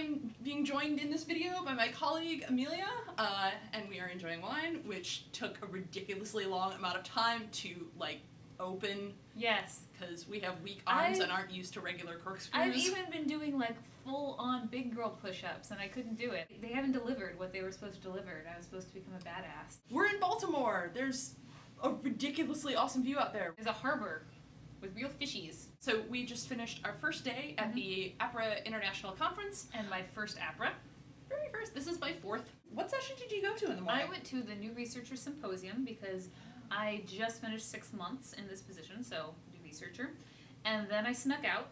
I'm being joined in this video by my colleague Amelia, and we are enjoying wine, which took a ridiculously long amount of time to, like, open. Yes. Because we have weak arms and aren't used to regular corkscrews. I've even been doing, like, full-on big girl push-ups, and I couldn't do it. They haven't delivered what they were supposed to deliver, and I was supposed to become a badass. We're in Baltimore! There's a ridiculously awesome view out there. There's a harbor with real fishies. So we just finished our first day at the APRA International Conference. And my first APRA. Very first. This is my fourth. What session did you go to in the morning? I went to the New Researcher Symposium because I just finished 6 months in this position, so new researcher. And then I snuck out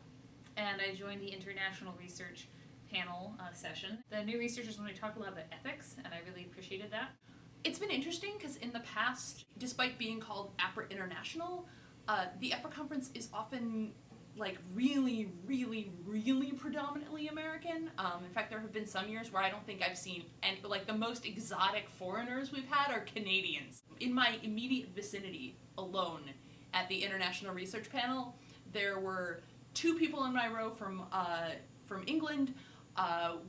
and I joined the International Research panel session. The new researchers when we talked a lot about ethics, and I really appreciated that. It's been interesting because in the past, despite being called APRA International, the APRA conference is often like really predominantly American. In fact, there have been some years where I don't think I've seen any, like the most exotic foreigners we've had are Canadians. In my immediate vicinity alone at the International Research Panel, there were 2 people in my row from England,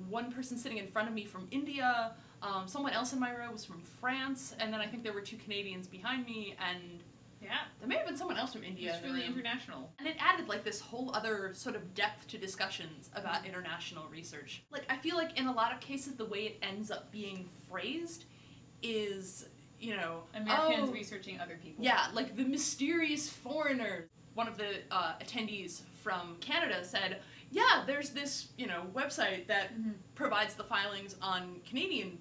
one person sitting in front of me from India, someone else in my row was from France, and then I think there were 2 Canadians behind me, and yeah, there may have been someone else from India. It's really international. And it added like this whole other sort of depth to discussions about international research. Like, I feel like in a lot of cases the way it ends up being phrased is, you know, Americans researching other people. Yeah, like the mysterious foreigner. One of the attendees from Canada said, yeah, there's this, you know, website that provides the filings on Canadian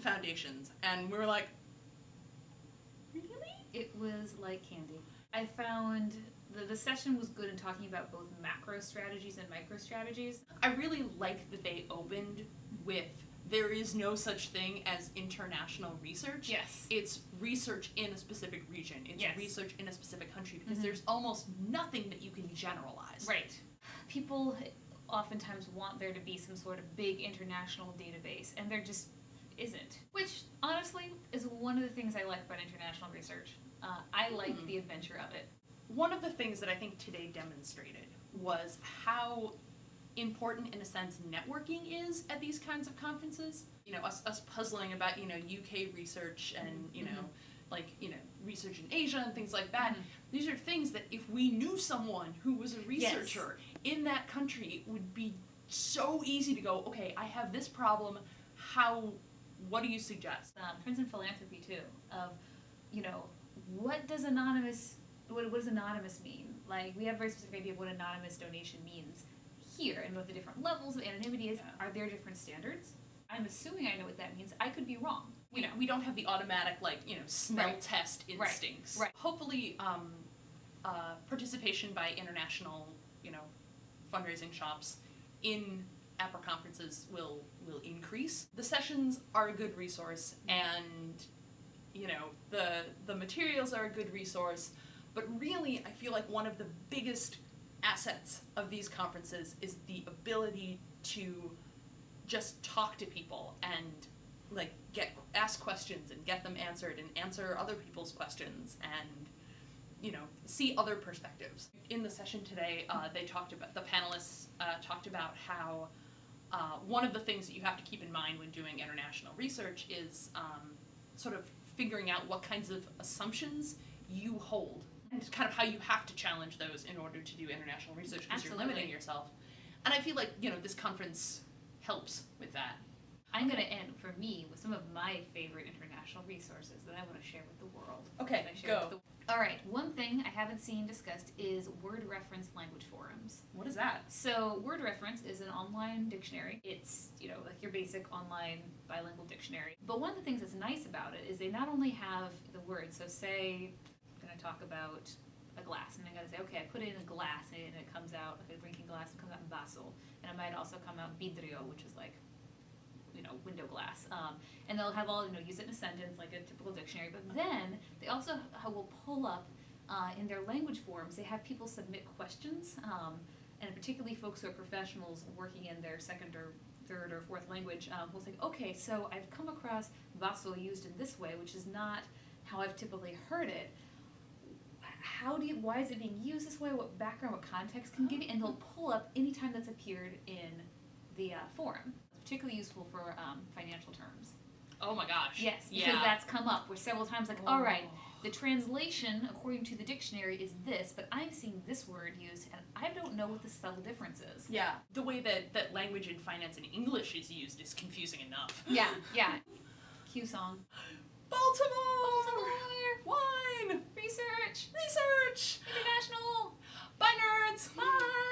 foundations. And we were like, really? It was like candy. I found the session was good in talking about both macro strategies and micro strategies. I really like that they opened with there is no such thing as international research. Yes. It's research in a specific region. It's research in a specific country because there's almost nothing that you can generalize. Right. People oftentimes want there to be some sort of big international database, and there just isn't. Which, honestly, is one of the things I like about international research. I like the adventure of it. One of the things that I think today demonstrated was how important, in a sense, networking is at these kinds of conferences. You know, us puzzling about, you know, UK research and, you know, like, you know, research in Asia and things like that. These are things that if we knew someone who was a researcher in that country, it would be so easy to go, okay, I have this problem, what do you suggest? Friends in philanthropy, too, of, you know, what does anonymous mean? Like, we have a very specific idea of what anonymous donation means here, and what the different levels of anonymity is. Are there different standards? I'm assuming I know what that means. I could be wrong. You know, we don't have the automatic, like, you know, smell test instincts. Right. Hopefully, participation by international, you know, fundraising shops in APRA conferences will increase. The sessions are a good resource, and, you know, the materials are a good resource, but really I feel like one of the biggest assets of these conferences is the ability to just talk to people and like ask questions and get them answered and answer other people's questions and, you know, see other perspectives. In the session today, the panelists talked about how one of the things that you have to keep in mind when doing international research is sort of figuring out what kinds of assumptions you hold and kind of how you have to challenge those in order to do international research because you're limiting yourself. And I feel like, you know, this conference helps with that. I'm going to end, for me, with some of my favorite international resources that I want to share with the world. Okay, go. All right, one thing I haven't seen discussed is word reference language forums. What is that? So word reference is an online dictionary. It's, you know, like your basic online bilingual dictionary. But one of the things that's nice about it is they not only have the words, so say I'm going to talk about a glass, and I'm going to say, okay, I put it in a glass, and it comes out, like a drinking glass, it comes out in vaso. And it might also come out vidrio, which is like, you know, window glass. And they'll have all, you know, use it in a sentence like a typical dictionary. But then they also will pull up in their language forums, they have people submit questions, and particularly folks who are professionals working in their second or third or fourth language will say, okay, so I've come across vaso used in this way, which is not how I've typically heard it. Why is it being used this way? What background, what context can you give me? And they'll pull up any time that's appeared in the forum. It's particularly useful for financial terms. Oh my gosh. Yes, because Yeah. that's come up where several times, like, all right, the translation according to the dictionary is this, but I'm seeing this word used, and I don't know what the subtle difference is. Yeah. The way that language in finance and English is used is confusing enough. Yeah, yeah. Cue song. Baltimore! Wine! Research! Research! International! Bye, nerds! Bye!